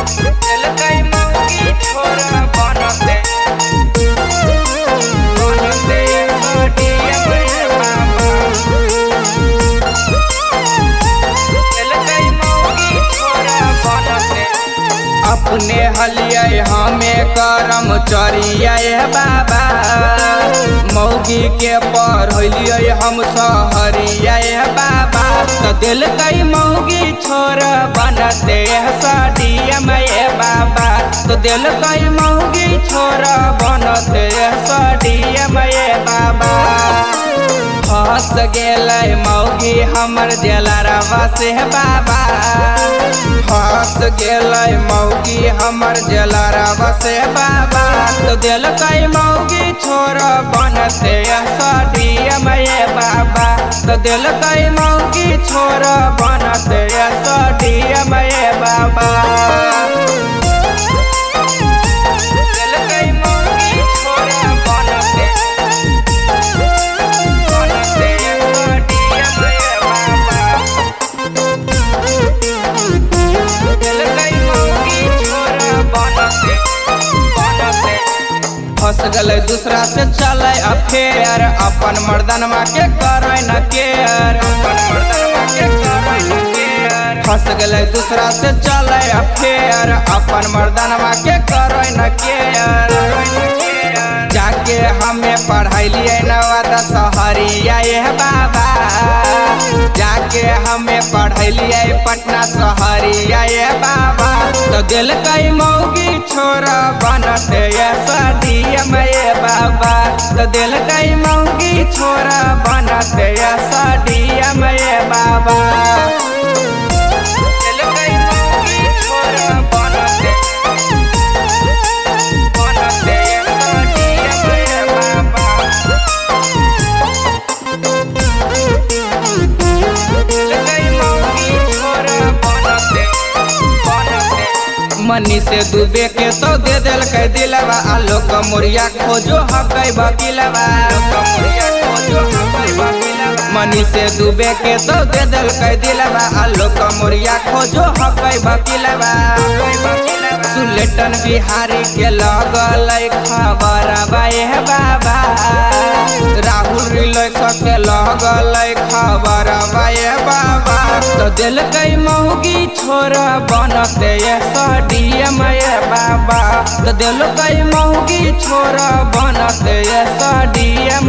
दिलकई मौगी छोरा बनते डीएम बाबा। दिलकई मौगी छोरा बनते अपने हलिया हमें करम चरिया बाबा। मौगी के पढ़लिए हम सहरिया बाबा। तो दिलकई मौगी छोरा बनते डीएम बाबा। तो दिलकई मौगी छोरा बनते डीएम बाबा। फंस गेल मौगी हमर दिलरवा से बाबा। फंस गेल मौगी हमर दिलरवा से बाबा। तो दिलकई मौगी छोरा बनते डीएम बाबा। तो दिलकई मौगी छोरा बनते डीएम बाबा। दिलकई मौगी छोरा बनते फंस गल दूसरा से चले अफेयर। अपन मर्दनवा के करे न केयर। फंस गल दूसरा से चले अफेयर। अपन मर्दनवा के करे न केयर। जाके हमें पढ़लिए नवादा सहरिया बाबा। जाके हमें पढ़लिए पटना सहरिया बाबा। तो दिलकई मौगी छोरा बनते डीएम बाबा। तो दिलकई मौगी छोरा बनते डीएम बाबा। दिलकई मौगी छोरा बनते डीएम बाबा। दिलकई मौगी छोरा बनते मनी से डूबे के तो दे दिलकई दिलवा। आलोक मोरिया खोजो हकई वकीलवा। मनी से डूबे के तो दे दिलकई दिलवा। आलोक मोरिया खोजो हकई वकीलवा। सुलेटन बिहारी के लगल खबर बाबा। राहुल रिलैक्स के लगल खबर बाबा। तो दिलकई मौगी छोरा बनते डीएम बाबा। तो दिलकई मौगी छोरा बनते डीएम